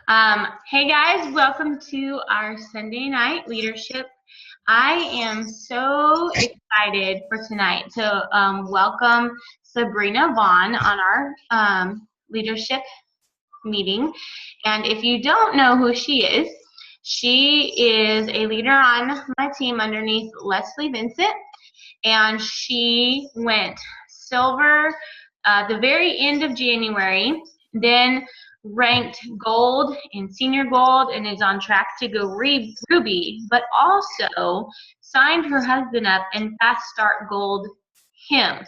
Hey guys, welcome to our Sunday night leadership. I am so excited for tonight to welcome Sabrina Vaughn on our leadership meeting. And if you don't know who she is a leader on my team underneath Leslie Vincent, and she went silver the very end of January, then ranked gold and senior gold, and is on track to go ruby, but also signed her husband up and fast start gold him.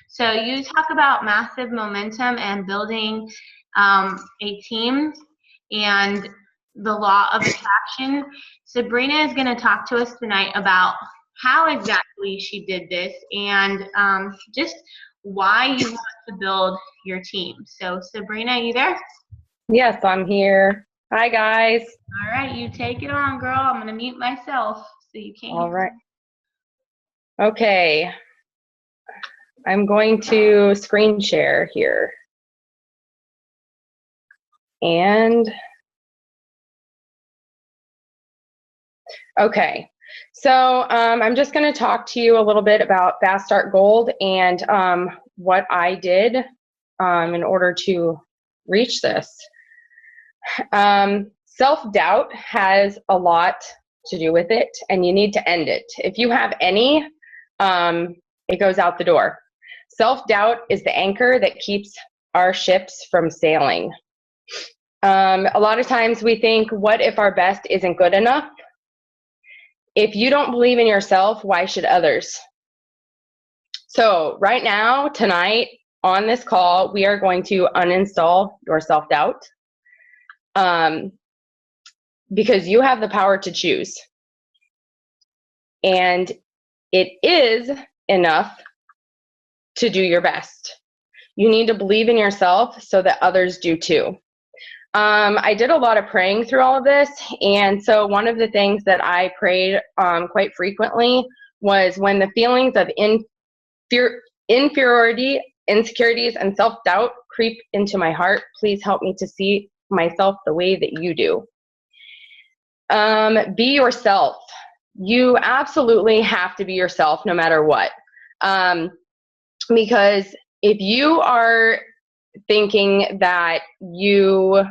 So you talk about massive momentum and building a team and the law of attraction. Sabrina is going to talk to us tonight about how exactly she did this and just why you want to build your team. So Sabrina, you there? Yes, I'm here. Hi, guys. All right, you take it on, girl. I'm going to mute myself so you can't All hear right. Okay. I'm going to screen share here. And okay. So I'm just going to talk to you a little bit about Fast Start Gold and what I did in order to reach this. Self-doubt has a lot to do with it, and you need to end it. If you have any, it goes out the door. Self-doubt is the anchor that keeps our ships from sailing. A lot of times we think, what if our best isn't good enough? If you don't believe in yourself, why should others? So right now, tonight, on this call, we are going to uninstall your self-doubt. Because you have the power to choose. And it is enough to do your best. You need to believe in yourself so that others do too. I did a lot of praying through all of this, and so one of the things that I prayed quite frequently was, when the feelings of inferiority, insecurities, and self-doubt creep into my heart, please help me to see myself the way that you do. Be yourself. You absolutely have to be yourself no matter what. Because if you are thinking that if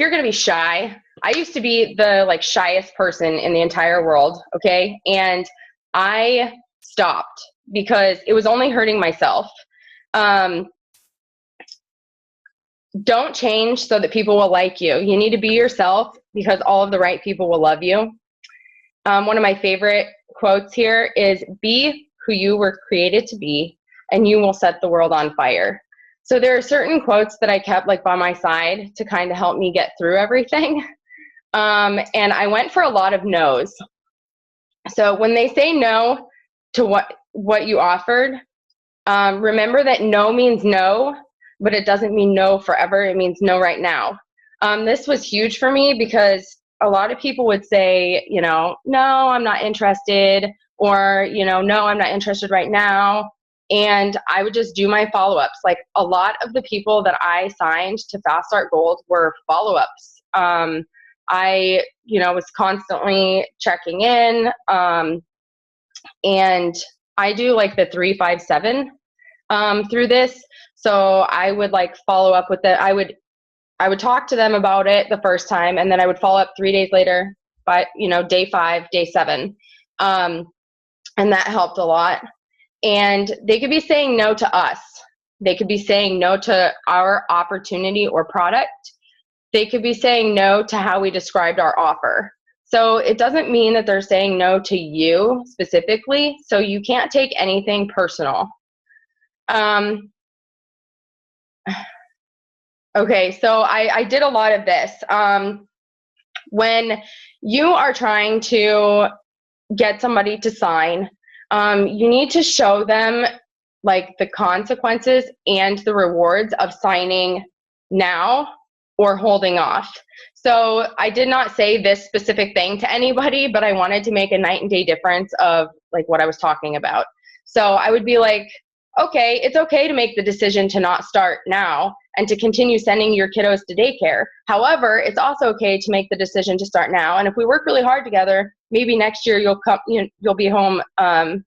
you're going to be shy, I used to be the shyest person in the entire world. Okay. And I stopped because it was only hurting myself. Don't change so that people will like you. You need to be yourself because all of the right people will love you. One of my favorite quotes here is, be who you were created to be, and you will set the world on fire. So there are certain quotes that I kept by my side to kind of help me get through everything. And I went for a lot of no's. So when they say no to what you offered, remember that no means no, but it doesn't mean no forever. It means no right now. This was huge for me because a lot of people would say, no, I'm not interested, or, no, I'm not interested right now. And I would just do my follow-ups. A lot of the people that I signed to Fast Start Gold were follow-ups. I, was constantly checking in, and I do the 3-5-7 through this. So I would follow up with it. I would talk to them about it the first time, and then I would follow up 3 days later, by day 5, day 7, and that helped a lot. And they could be saying no to us. They could be saying no to our opportunity or product. They could be saying no to how we described our offer. So it doesn't mean that they're saying no to you specifically. So you can't take anything personal. Okay, so I did a lot of this. When you are trying to get somebody to sign, you need to show them the consequences and the rewards of signing now or holding off. So I did not say this specific thing to anybody, but I wanted to make a night and day difference of what I was talking about. So I would be okay, it's okay to make the decision to not start now and to continue sending your kiddos to daycare. However, it's also okay to make the decision to start now. And if we work really hard together, maybe next year you'll be home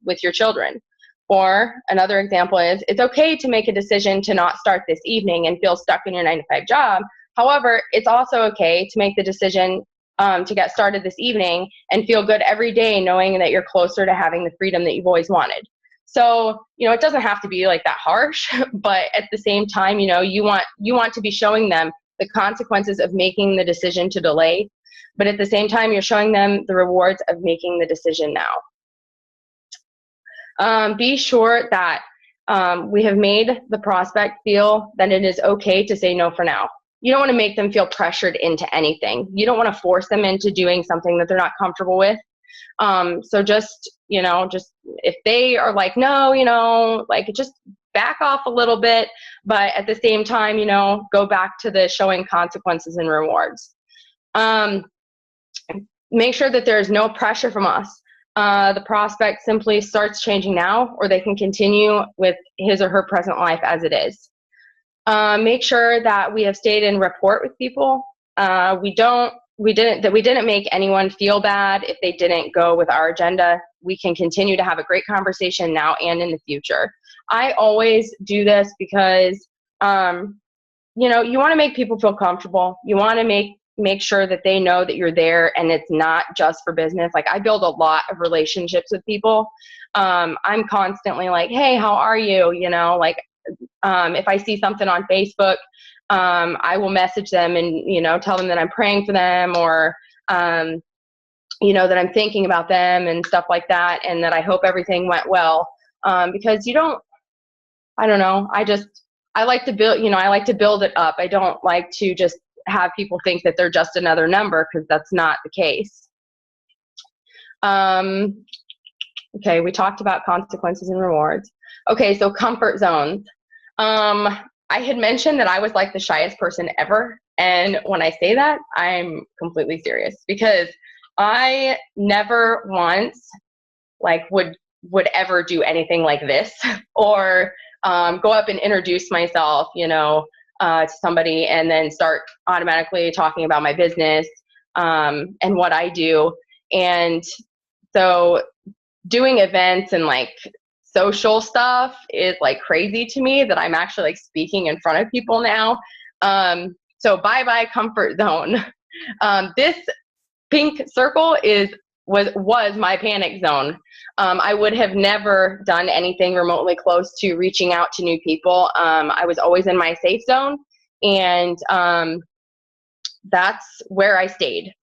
with your children. Or another example is, it's okay to make a decision to not start this evening and feel stuck in your 9-to-5 job. However, it's also okay to make the decision to get started this evening and feel good every day knowing that you're closer to having the freedom that you've always wanted. So, it doesn't have to be like that harsh, but at the same time, you want to be showing them the consequences of making the decision to delay, but at the same time, you're showing them the rewards of making the decision now. Be sure that we have made the prospect feel that it is okay to say no for now. You don't want to make them feel pressured into anything. You don't want to force them into doing something that they're not comfortable with. So just if they are like, no, like just back off a little bit, but at the same time, go back to the showing consequences and rewards. Make sure that there's no pressure from us. The prospect simply starts changing now, or they can continue with his or her present life as it is. Make sure that we have stayed in rapport with people. We didn't make anyone feel bad if they didn't go with our agenda. We can continue to have a great conversation now and in the future. I always do this because, you want to make people feel comfortable. You want to make sure that they know that you're there and it's not just for business. Like, I build a lot of relationships with people. I'm constantly like, hey, how are you? If I see something on Facebook, I will message them and, tell them that I'm praying for them, or, that I'm thinking about them and stuff like that, and that I hope everything went well. Because I don't know, I like to build it up. I don't like to just have people think that they're just another number, because that's not the case. Okay, we talked about consequences and rewards. Okay, so comfort zones. I had mentioned that I was like the shyest person ever. And when I say that, I'm completely serious, because I never once would ever do anything like this, or go up and introduce myself, to somebody and then start automatically talking about my business and what I do. And so doing events and social stuff is crazy to me, that I'm actually speaking in front of people now. So bye comfort zone. This pink circle was my panic zone. I would have never done anything remotely close to reaching out to new people. I was always in my safe zone, and that's where I stayed.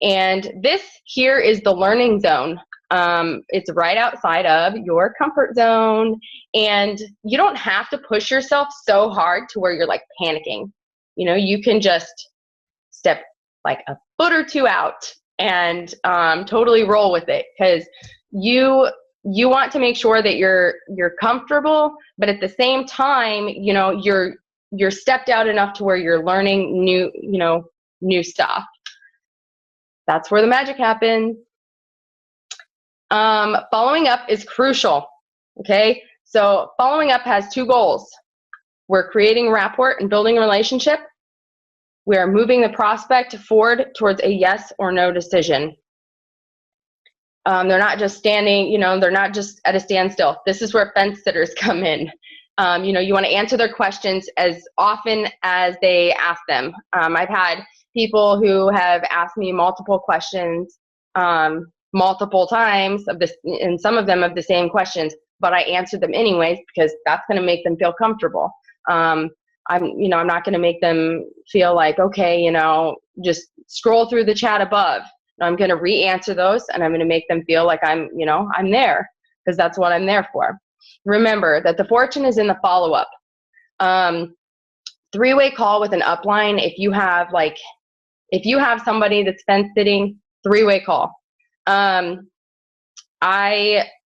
And this here is the learning zone. It's right outside of your comfort zone, and you don't have to push yourself so hard to where you're panicking. You can just step a foot or two out and totally roll with it, because you want to make sure that you're comfortable, but at the same time, you're stepped out enough to where you're learning new stuff. That's where the magic happens. Following up is crucial. Okay, so following up has two goals. We're creating rapport and building a relationship. We are moving the prospect forward towards a yes or no decision. They're not just standing, they're not just at a standstill. This is where fence sitters come in. You want to answer their questions as often as they ask them. I've had people who have asked me multiple questions, multiple times and some of them of the same questions, but I answered them anyways, because that's going to make them feel comfortable. I'm not going to make them feel like, okay, just scroll through the chat above. I'm going to re-answer those, and I'm going to make them feel like I'm there, because that's what I'm there for. Remember that the fortune is in the follow-up. Three-way call with an upline. If you have somebody that's fence sitting, three-way call. I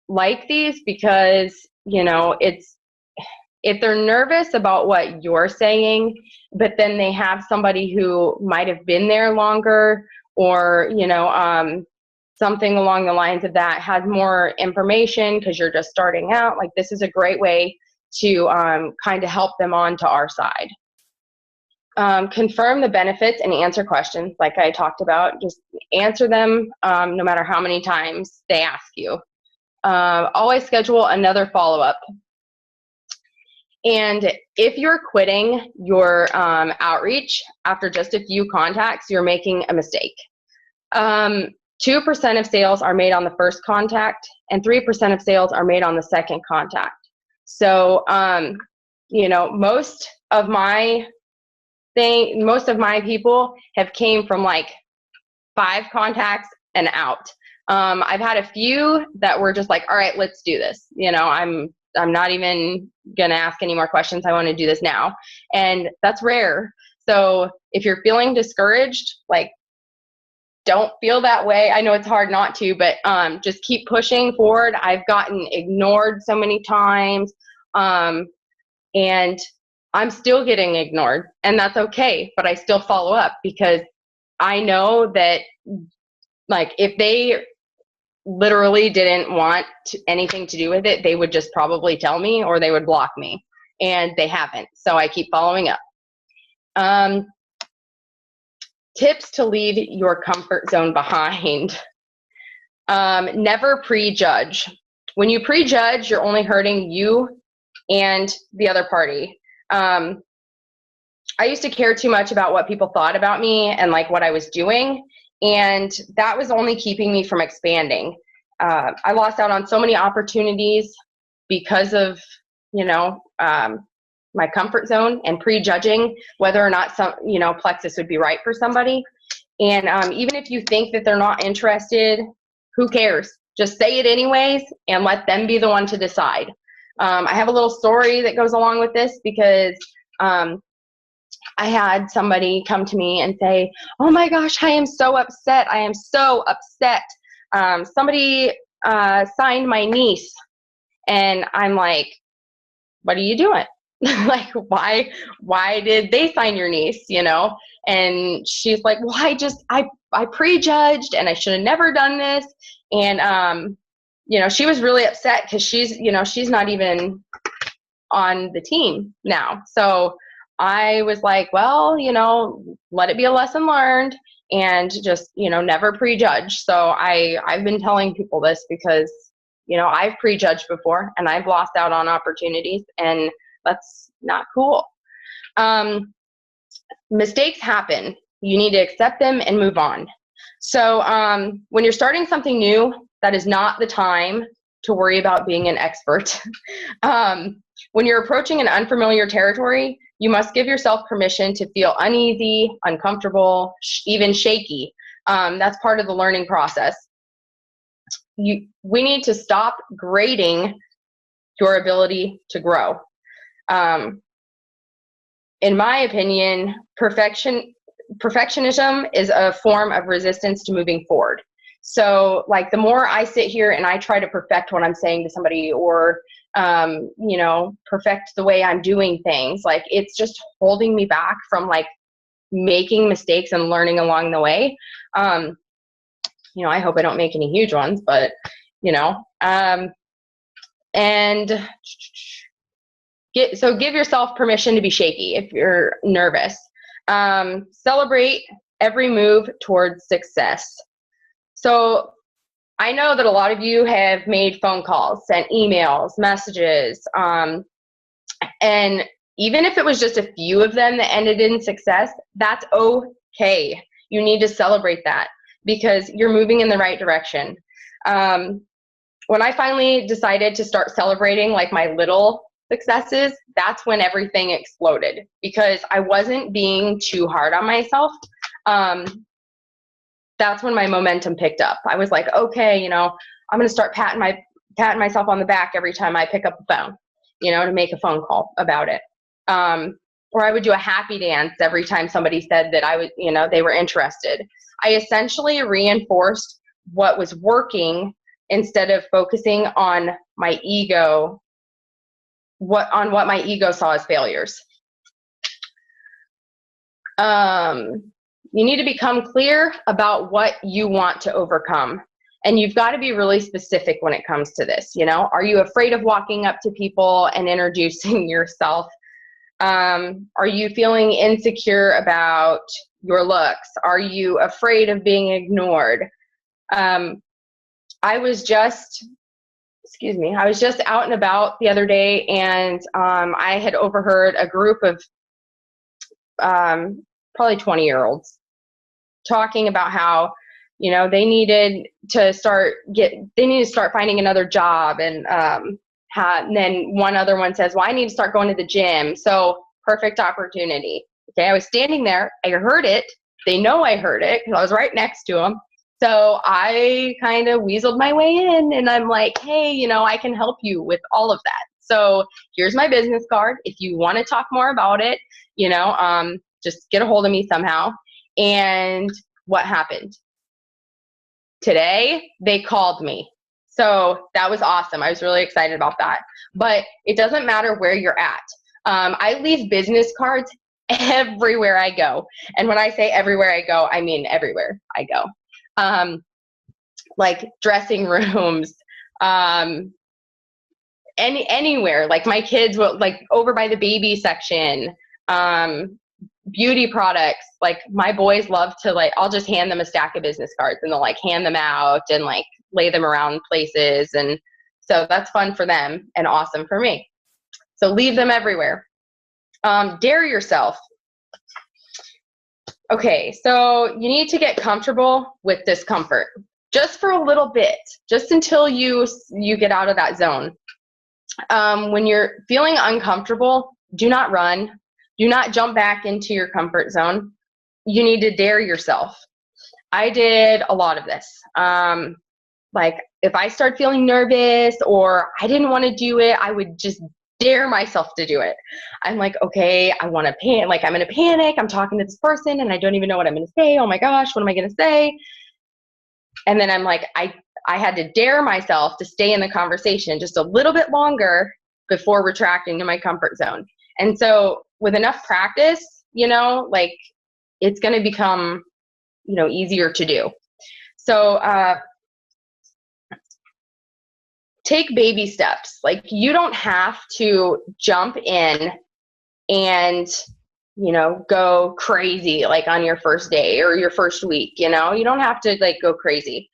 like these because, if they're nervous about what you're saying, but then they have somebody who might have been there longer, or, something along the lines of that, has more information because you're just starting out, this is a great way to kind of help them on to our side. Confirm the benefits and answer questions like I talked about. Just answer them no matter how many times they ask you. Always schedule another follow-up. And if you're quitting your outreach after just a few contacts, you're making a mistake. 2% of sales are made on the first contact, and 3% of sales are made on the second contact. So, most of my people have came from like 5 contacts and out. I've had a few that were just like, all right, let's do this. I'm not even gonna ask any more questions. I want to do this now. And that's rare. So if you're feeling discouraged, like, don't feel that way. I know it's hard not to, but just keep pushing forward. I've gotten ignored so many times, and I'm still getting ignored, and that's okay, but I still follow up because I know that, like, if they literally didn't want anything to do with it, they would just probably tell me or they would block me, and they haven't. So I keep following up. Tips to leave your comfort zone behind. Never prejudge. When you prejudge, you're only hurting you and the other party. I used to care too much about what people thought about me and like what I was doing, and that was only keeping me from expanding. I lost out on so many opportunities because of, my comfort zone and prejudging whether or not Plexus would be right for somebody. And even if you think that they're not interested, who cares? Just say it anyways and let them be the one to decide. I have a little story that goes along with this because I had somebody come to me and say, oh my gosh, I am so upset. I am so upset. Somebody signed my niece. And I'm like, what are you doing? Like, why did they sign your niece, And she's like, well, I prejudged and I should have never done this. And, she was really upset because she's not even on the team now. So I was like, well, let it be a lesson learned and just, never prejudge. So I've been telling people this because, I've prejudged before and I've lost out on opportunities, and that's not cool. Mistakes happen. You need to accept them and move on. So when you're starting something new, that is not the time to worry about being an expert. When you're approaching an unfamiliar territory, you must give yourself permission to feel uneasy, uncomfortable, even shaky. That's part of the learning process. We need to stop grading your ability to grow. In my opinion, perfectionism is a form of resistance to moving forward. So like the more I sit here and I try to perfect what I'm saying to somebody or, perfect the way I'm doing things, like it's just holding me back from like making mistakes and learning along the way. I hope I don't make any huge ones, but, and give yourself permission to be shaky if you're nervous. Celebrate every move towards success. So I know that a lot of you have made phone calls, sent emails, messages, and even if it was just a few of them that ended in success, that's okay. You need to celebrate that because you're moving in the right direction. When I finally decided to start celebrating like my little successes, that's when everything exploded because I wasn't being too hard on myself. That's when my momentum picked up. I was like, okay, I'm going to start patting myself on the back every time I pick up the phone, to make a phone call about it. Or I would do a happy dance every time somebody said that I was, they were interested. I essentially reinforced what was working instead of focusing on my ego, what my ego saw as failures. You need to become clear about what you want to overcome. And you've got to be really specific when it comes to this. You know, are you afraid of walking up to people and introducing yourself? Are you feeling insecure about your looks? Are you afraid of being ignored? I was just out and about the other day, and I had overheard a group of probably 20-year-olds talking about how, you know, they needed to start finding another job, and then one other one says, well, I need to start going to the gym. So perfect opportunity. Okay, I was standing there, I heard it. They know I heard it because I was right next to them. So I kind of weaseled my way in, and I'm like, hey, you know, I can help you with all of that. So here's my business card. If you want to talk more about it, you know, just get a hold of me somehow. And what happened? Today, they called me. So that was awesome. I was really excited about that. But it doesn't matter where you're at. I leave business cards everywhere I go. And when I say everywhere I go, I mean everywhere I go. Like dressing rooms, anywhere. Like my kids will, like over by the baby section, beauty products. Like my boys love to, like, I'll just hand them a stack of business cards and they'll like hand them out and like lay them around places. And so that's fun for them and awesome for me. So leave them everywhere. Dare yourself. Okay, so you need to get comfortable with discomfort just for a little bit, just until you get out of that zone. When you're feeling uncomfortable, do not run. Do not jump back into your comfort zone. You need to dare yourself. I did a lot of this. Like if I start feeling nervous or I didn't want to do it, I would just dare myself to do it. I'm like, okay, I want to panic. Like I'm in a panic. I'm talking to this person and I don't even know what I'm going to say. Oh my gosh, what am I going to say? And then I'm like, I had to dare myself to stay in the conversation just a little bit longer before retracting to my comfort zone. And so with enough practice, you know, like it's going to become, you know, easier to do. So, take baby steps. Like you don't have to jump in and, you know, go crazy like on your first day or your first week, you know, you don't have to like go crazy.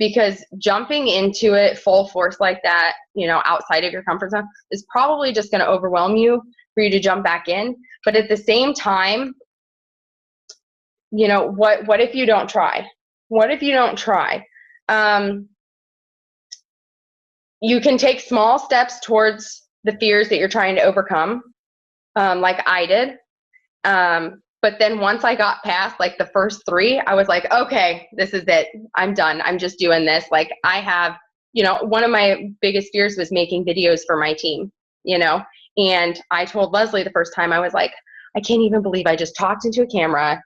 Because jumping into it full force like that, you know, outside of your comfort zone is probably just going to overwhelm you for you to jump back in. But at the same time, you know, what if you don't try? What if you don't try? You can take small steps towards the fears that you're trying to overcome, like I did. But then once I got past like the first 3, I was like, okay, this is it. I'm done. I'm just doing this. Like I have, you know, one of my biggest fears was making videos for my team, you know, and I told Leslie the first time, I was like, I can't even believe I just talked into a camera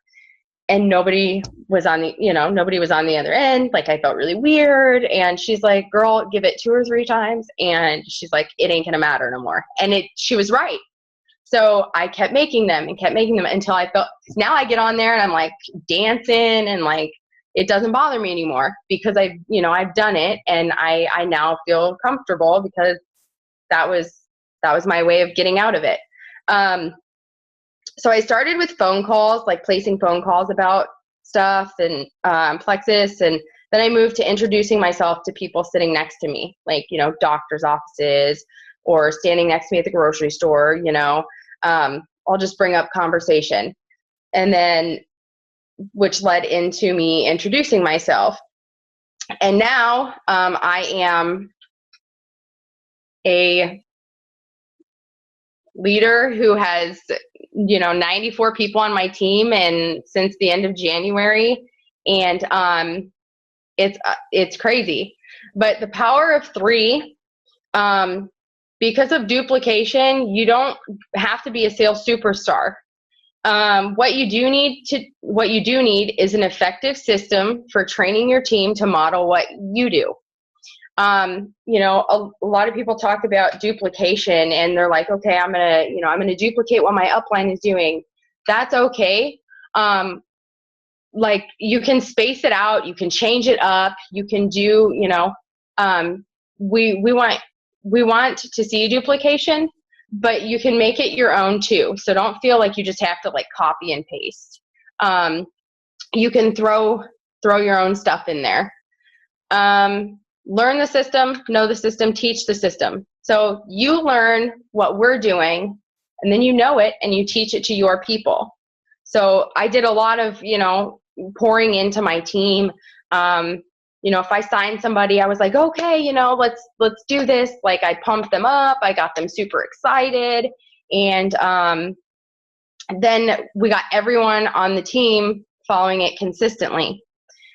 and nobody was on the other end. Like I felt really weird. And she's like, girl, give it 2 or 3 times. And she's like, it ain't gonna matter no more. And she was right. So I kept making them until I felt, now I get on there and I'm like dancing and like, it doesn't bother me anymore because I've done it and I now feel comfortable because that was my way of getting out of it. So I started with phone calls, like placing phone calls about stuff and Plexus. And then I moved to introducing myself to people sitting next to me, like, you know, doctor's offices or standing next to me at the grocery store, you know. I'll just bring up conversation. And then, which led into me introducing myself. And now I am a leader who has, you know, 94 people on my team and since the end of January. And it's crazy. But the power of 3, because of duplication, you don't have to be a sales superstar. What you do need is an effective system for training your team to model what you do. You know, a lot of people talk about duplication and they're like, okay, I'm going to duplicate what my upline is doing. That's okay. like you can space it out, you can change it up, you can do, we want to see duplication, but you can make it your own too. So don't feel like you just have to like copy and paste. You can throw your own stuff in there. Learn the system, know the system, teach the system. So you learn what we're doing, and then you know it and you teach it to your people. So I did a lot of, pouring into my team. If I signed somebody, I was like, okay, let's do this. Like I pumped them up. I got them super excited. And then we got everyone on the team following it consistently.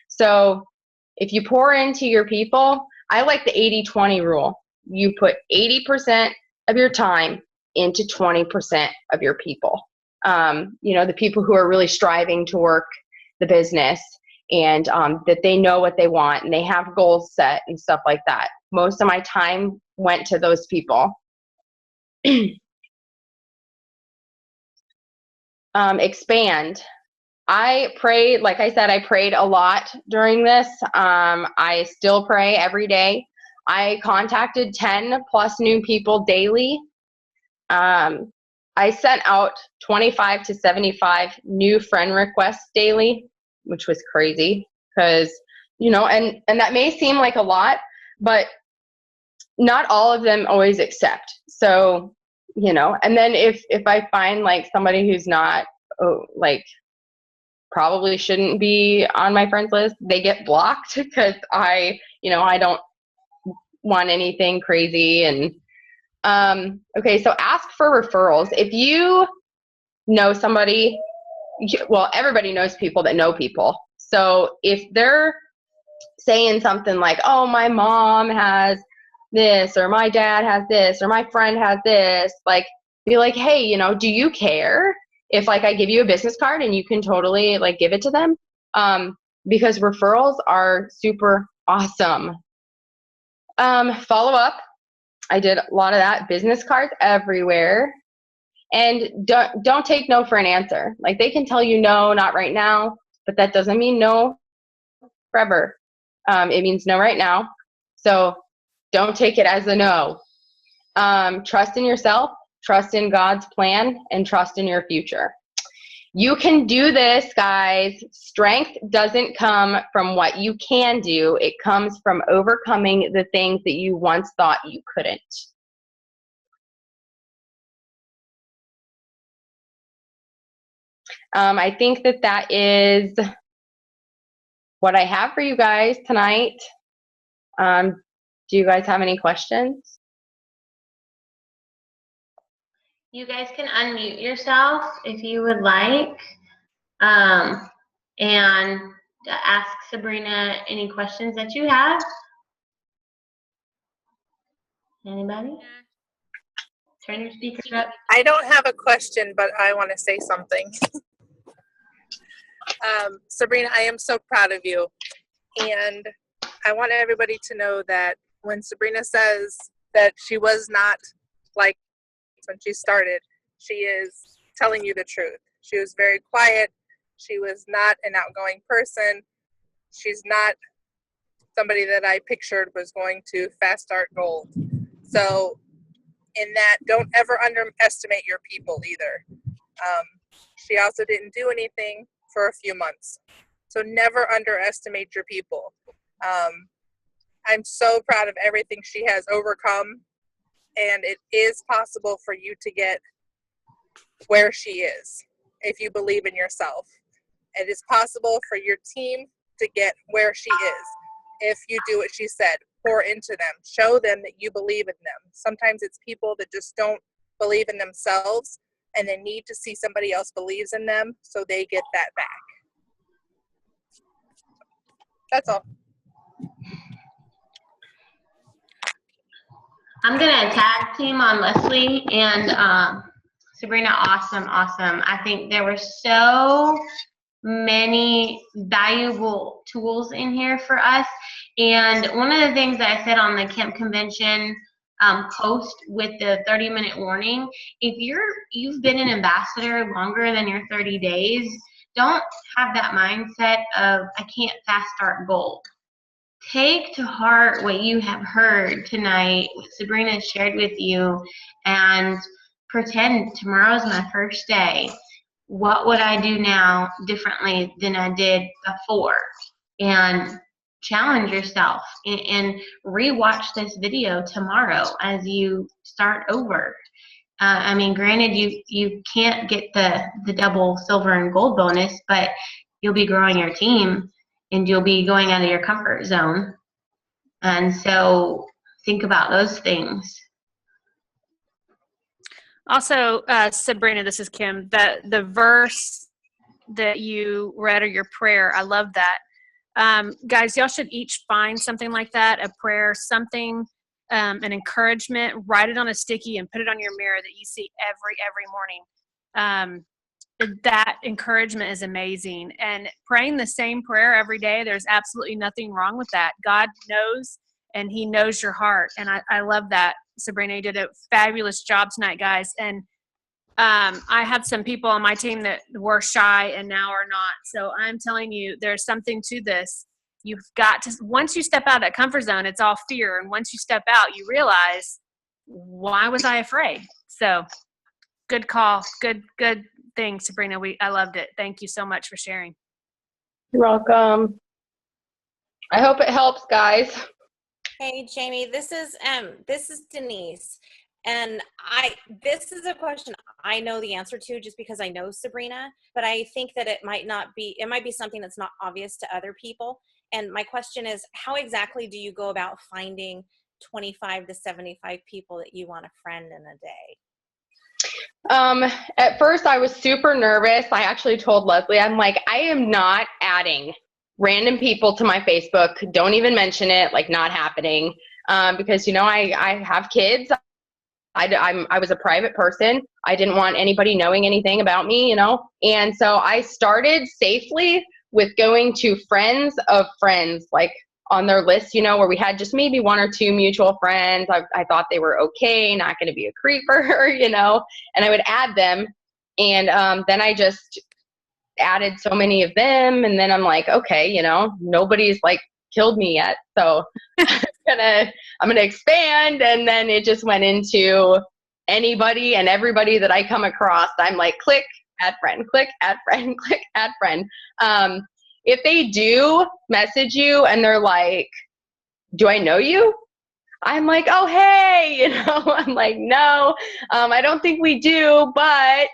So if you pour into your people, I like the 80-20 rule. You put 80% of your time into 20% of your people. The people who are really striving to work the business, and that they know what they want and they have goals set and stuff like that. Most of my time went to those people. Expand. I prayed, like I said, I prayed a lot during this. I still pray every day. I contacted 10 plus new people daily. I sent out 25 to 75 new friend requests daily, which was crazy because, and that may seem like a lot, but not all of them always accept. So, and then if I find like somebody who's not probably shouldn't be on my friends list, they get blocked because I don't want anything crazy. And okay, so ask for referrals. If you know somebody, well, everybody knows people that know people. So if they're saying something like, oh, my mom has this, or my dad has this, or my friend has this, like, be like, hey, do you care if like I give you a business card and you can totally like give it to them? Because referrals are super awesome. Follow up. I did a lot of that. Business cards everywhere. And don't take no for an answer. Like they can tell you no, not right now, but that doesn't mean no forever. It means no right now. So don't take it as a no. Trust in yourself, trust in God's plan, and trust in your future. You can do this, guys. Strength doesn't come from what you can do. It comes from overcoming the things that you once thought you couldn't. I think that is what I have for you guys tonight. Do you guys have any questions? You guys can unmute yourself if you would like, and ask Sabrina any questions that you have. Anybody? Turn your speakers up. I don't have a question, but I want to say something. Sabrina, I am so proud of you. And I want everybody to know that when Sabrina says that she was not like when she started, she is telling you the truth. She was very quiet. She was not an outgoing person. She's not somebody that I pictured was going to fast start gold. So in that, don't ever underestimate your people either. She also didn't do anything for a few months. So never underestimate your people. I'm so proud of everything she has overcome, and it is possible for you to get where she is if you believe in yourself. It is possible for your team to get where she is if you do what she said. Pour into them. Show them that you believe in them. Sometimes it's people that just don't believe in themselves, and they need to see somebody else believes in them so they get that back. That's all. I'm going to tag team on Leslie and Sabrina. Awesome. I think there were so many valuable tools in here for us. And one of the things that I said on the camp convention post with the 30-minute warning, if you've been an ambassador longer than your 30 days, don't have that mindset of, I can't fast start gold. Take to heart what you have heard tonight, what Sabrina shared with you, and pretend tomorrow's my first day. What would I do now differently than I did before? And challenge yourself and rewatch this video tomorrow as you start over. I mean, granted, you can't get the double silver and gold bonus, but you'll be growing your team and you'll be going out of your comfort zone. And so think about those things. Also, Sabrina, this is Kim. The verse that you read, or your prayer, I love that. Guys, y'all should each find something like that, a prayer, something, an encouragement, write it on a sticky and put it on your mirror that you see every morning. That encouragement is amazing. And praying the same prayer every day, there's absolutely nothing wrong with that. God knows, and he knows your heart. And I love that. Sabrina, you did a fabulous job tonight, guys. And I had some people on my team that were shy and now are not. So I'm telling you, there's something to this. You've got to, once you step out of that comfort zone, it's all fear. And once you step out, you realize, why was I afraid? So good call. Good thing, Sabrina. I loved it. Thank you so much for sharing. You're welcome. I hope it helps, guys. Hey, Jamie, this is Denise. And this is a question I know the answer to just because I know Sabrina, but I think that it might be something that's not obvious to other people. And my question is, how exactly do you go about finding 25 to 75 people that you want to friend in a day? At first I was super nervous. I actually told Leslie, I'm like, I am not adding random people to my Facebook. Don't even mention it, like, not happening. Because, I have kids. I was a private person. I didn't want anybody knowing anything about me, And so I started safely with going to friends of friends, like on their list, where we had just maybe one or two mutual friends. I thought they were okay, not going to be a creeper, and I would add them. And then I just added so many of them. And then I'm like, okay, nobody's like killed me yet. So I'm gonna expand. And then it just went into anybody and everybody that I come across. I'm like, click, add friend, click, add friend, click, add friend. If they do message you and they're like, do I know you? I'm like, oh, hey, I'm like, no, I don't think we do, but,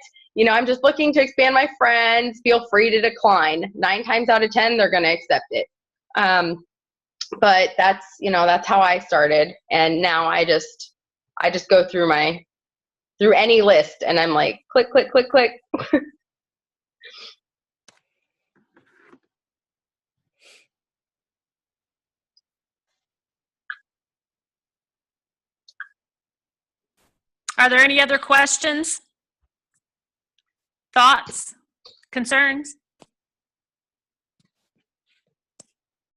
I'm just looking to expand my friends. Feel free to decline. 9 times out of 10, they're going to accept it. But that's how I started. And now I just go through any list and I'm like, click, click, click, click. Are there any other questions, thoughts, concerns?